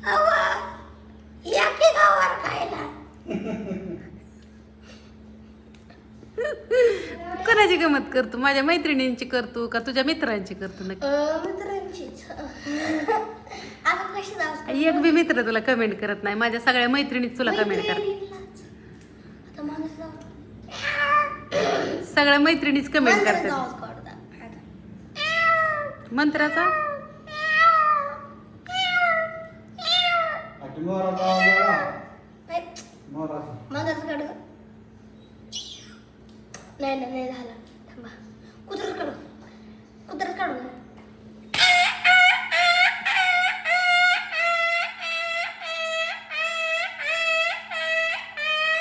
अवा या की गावावर खायला. कोणाची गमत करतो? माझ्या मैत्रिणींची करतो का तुझ्या मित्रांची करतो? नक्की मित्रांचीच. आता कशी जाऊ? एक बी मित्र तुला कमेंट करत नाही. माझ्या सगळ्या मैत्रिणीच तुला कमेंट करत. आता माणूस जाऊ. सगळ्या मैत्रिणीच कमेंट करतात. आवाज काढतात. मंत्राचा मगच काढ. नाही नाही नाही झालं. थांबा. कुत्रच काढू. कुत्रच काढू.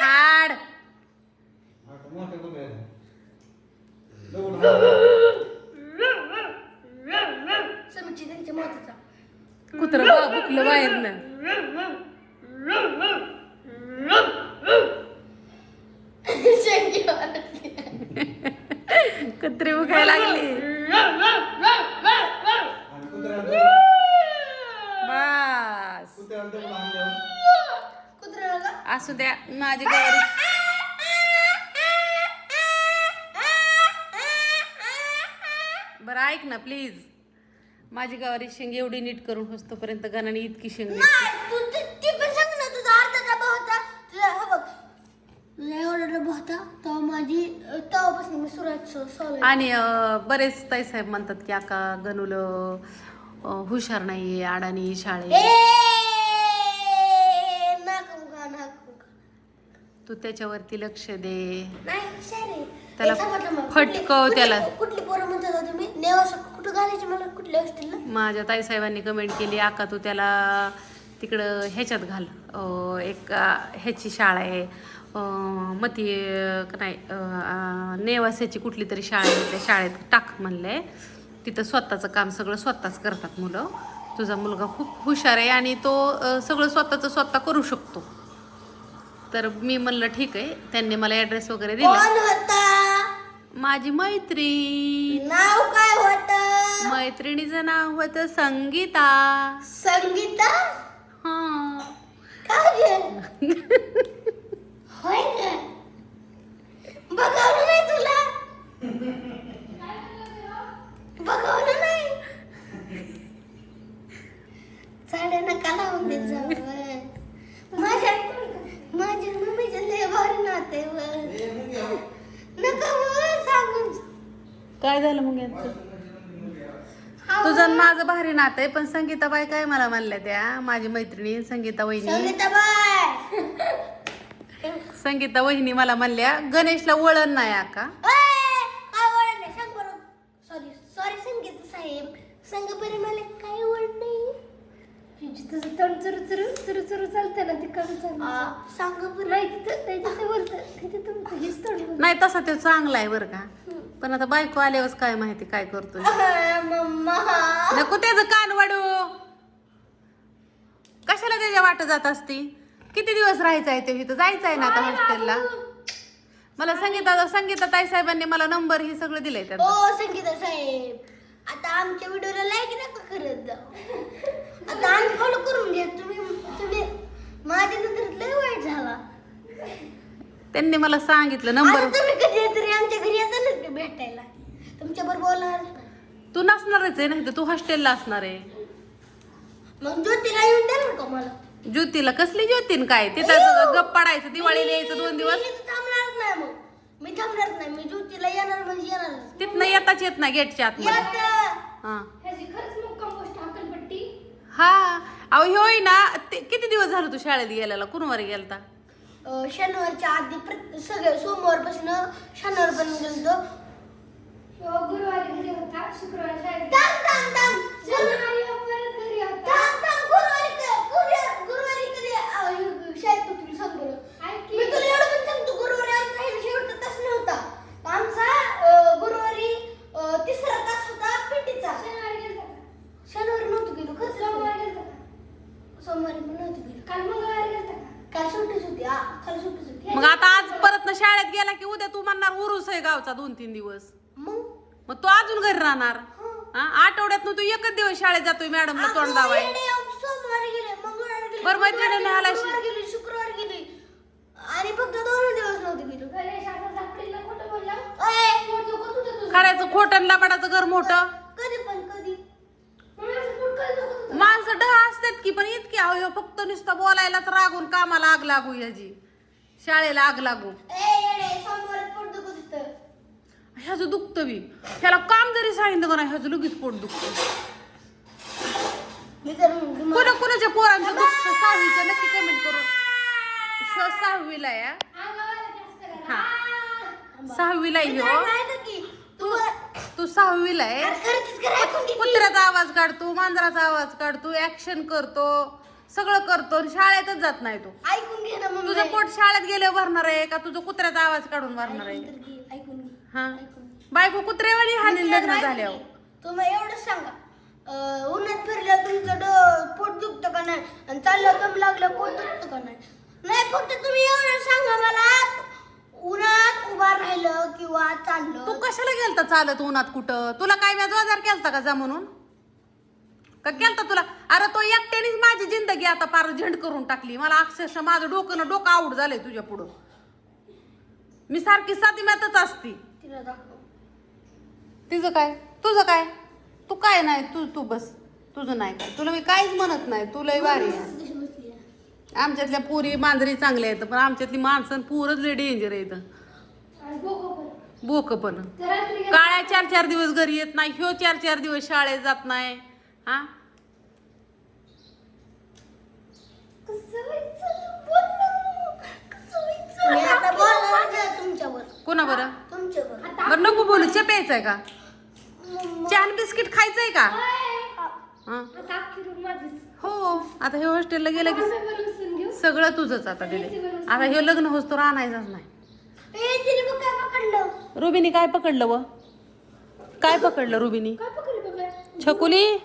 हाड समीची त्यांच्या मोठीचा. कुत्र बुकलं बाहेरनं. कुत्री बुकायला लागली. बस कुत्र्याला असू द्या माझी गौरी. बरं ऐक ना प्लीज. माझी गवारी शेंग एवढी नीट करून होस्तोपर्यंत गणाने इतकी शेंग नीट नाही तू ती पण सांग ना. तुझा अर्धा डबा होता. तुझा हा बघ तुझा एवढा डबा होता तेव्हा माझी तेव्हापासून मी सुरुवात आणि बरेच ताईसाहेब म्हणतात की आका गणूलं हुशार नाहीये अडाणी शाळेत. तू त्याच्यावरती लक्ष दे. नाही हुशार आहे. त्याला एक सांगा मग, फटकव त्याला. कुठली पोरं म्हणतात आता तुम्ही नेवास कुठं घालायची मला कुठल्या हॉस्टेलला? माझ्या ताईसाहेबांनी कमेंट केली आका तू त्याला तिकडं ह्याच्यात घाल. एक ह्याची शाळा आहे मती नाही नेवासाची कुठली तरी शाळा आहे. त्या शाळेत टाक म्हणलंय. तिथं स्वतःचं काम सगळं स्वतःच करतात मुलं. तुझा मुलगा खूप हुशार आहे आणि तो सगळं स्वतःचं स्वतः करू शकतो. तर मी म्हणलं ठीक आहे. त्यांनी मला ॲड्रेस वगैरे दिला. कोण होता? माझी मैत्रीण. नाव काय होतं? मैत्रिणीचं नाव होतं संगीता. संगीता. हा काय गे? होय ग. बघवलं नाही तुला? बघवलं नाही? साड्या नका लावून देत जाऊ. माझ्या मम्मीच्या लय भारी नाते नका सांगून. काय झालं मग यांचं? तुझं आणि माझं भारी नातं आहे. पण संगीताबाई काय मला म्हणल्या त्या माझी मैत्रिणी संगीता वहिनी. संगीता वहिनी मला म्हणल्या गणेशला वळण नाही आका. काय वळण नाही सांग बरं. सॉरी संगीता साहेब. सांगा बरं मला काय वळण नाही. तुझं तोंड चुरू चालतं ना ते कमी चालतं. सांगा बरं. नाही तिथं बोलतं तिथं हेच तोंड. नाही तसा तो चांगला आहे बरं का. पण आता बायको आल्यावर काय माहिती काय करतोय. मम्मा नको त्याचं कान वाढू. कशाला त्याच्या वाट जात असती? किती दिवस राहायचं आहे ते इथं? जायचं आहे ना आता हॉस्टेलला. मला संगीता ताईसाहेबांनी मला नंबर हे सगळं दिलंय त्यात. हो संगीता साहेब. आता आमच्या व्हिडिओला लाईक नका करत जाऊ. आता अनफॉलो करून घ्या तुम्ही. माझ्या नंतर लय वाईट झाला. त्यांनी मला सांगितलं नंबर. तुम्ही कधीतरी आमच्या घरी येता ना भेटायला. तुमच्या बरोबर बोलणार. तू नसणारच आहे नाही तर तू हॉस्टेलला असणार आहे. मग ज्योतीला येऊन द्या का मला. ज्योतीला कसली ज्योतीन काय? तिथं गप्प पडायचं दिवाळीला यायचं 2 दिवस. मी थांबणार नाही मग. मी थांबणार नाही. मी ज्योतीला येणार म्हणजे येणार. तिथनं येताच येत नाही गेटच्या आतमध्ये. हा खरंच मग कंपोस्ट हक्कलपट्टी. हा अहो होय ना. किती दिवस झालं तू शाळेत गेलेला? कुणवारी गेलता? शनिवारच्या आधी सगळे सोमवारपासून शनिवार पण गेलतो. गुरुवारी घरी होता. शुक्रवारी शाळेत. शनिवारी परत घरी होता. गुरुवारी कधी शाळेत होतो तुला सांग बरं. मी तुला एवढं पण सांगतो गुरुवारी आमचा हे शेवटचा तास नव्हता. आमचा गुरुवारी तिसरा तास होता पीटीचा. शनिवारी गेलता का? शनिवारी नव्हतो गेलो. खरं सोमवारी गेलता का? सोमवारी पण नव्हतो गेलो. काल मंगळवारी गेलता का? काल सुट्टीच होती. काल सुट्टीच होती. मग आता आज परत ना शाळेत गेला की उद्या तू म्हणणार उरूस आहे गावचा 2-3 दिवस. मग तू अजून घरी राहणार. आठवड्यात तू एकच दिवस शाळेत जातोय मॅडमला तोंड दावाय. सोमवारी गेले मंगळवारी मोठं कधी पण कधी असं पोट कधी दुखत होतं. माणसं ढ असतात की पण इतके अहो फक्त नुसतं बोलायलाच रागून कामाला आग लागू याची शाळेला आग लागू येडे सोमवारी पोट दुखत होतं. ह्याचं दुखतं बी ह्याला काम जरी सांगितलं का नाही ह्याचं लगेच पोट दुखतं मी तर म्हणते मग- कोणाच्या पोरांचं दुखतं सहावीचं नक्की कमेंट करून सहावीला आहे हा. हा सहावीला आहे मी ह्यो. काय माहिती की तू सहावीला आहे अरे खरंच करायचं की ती. कुत्र्याचा आवाज काढतो मांजराचा आवाज काढतो ऍक्शन करतो सगळं करतो आणि शाळेतच जात नाही तो ऐकून घे ना मम्मी. तुझं पोट शाळेत गेल्यावर भरणार आहे का तुझं कुत्र्याचा आवाज काढून भरणार आहे ऐकून तर घे, ऐकून घे. हा ऐकून घे. बायको कुत्र्यावानी हानी लग्न ऐकून झाल्यावर घे. तुम्ही एवढंच सांगा उन्हात फिरलं तुमचं पोट दुखतं का नाही आणि चाललं कमी लागलं पोट दुखतं का नाही फक्त तुम्ही एवढं सांगा मला उन्हात उभा राहिलं किंवा तू चाललं कशाला गेलता चालत उन्हात कुठं तुला काय व्याज बाजार केलता का जा म्हणून का केलता तुला अरे तो एकट्यानेच माझी जिंदगी आता पार झंड करून टाकली मला अक्षरशः माझं डोकं आऊट झालंय तुझ्या पुढं मी सारखी साधीम्यातच असती तिला दाखव तिचं काय तुझं काय तू काय नाही तू बस तुझं नाही काय तुला मी काहीच म्हणत नाही तुला भारी आहे कशी बसली आहे. आमच्यातल्या पुरी मांजरी चांगल्या आहेत पण आमच्यातली माणसं पूरच लय डेंजर आहेत आणि डोकं पण. बोक पण तर रात्री गेलं- काळ्या 4-4 दिवस घरी येत नाही ह्यो 4-4 दिवस शाळेत जात नाही हा कसं व्हायचं? बोल ना. कसं व्हायचं? मी आता बोलणार नाही तुमच्यावर कोणा बरं तुमच्यावर बरं नको बोलू चे प्यायचंय का चहा बिस्किट खायचंय का हा आता अख्खी रूम माझीच. हो आता हे हॉस्टेलला गेलं की असं बरं बसून घेऊ. सगळं तुझंच आता दिले आता हे लग्न होस तर आणायचंच नाही तिने बघ काय पकडलं. रुबीनी काय पकडलं व काय पकडलं रुबीनी काय पकडलं बघा. छकुली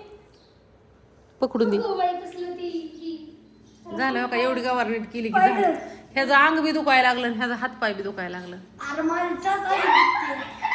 पकडून दे हो बाई, कसलं ती. झालं हो का एवढी गवार नीट केली की झालं ह्याचं अंग बी दुखायला लागलं आणि ह्याचा हातपाय बी दुखायला लागलं अरे मला चाकायला दुखते.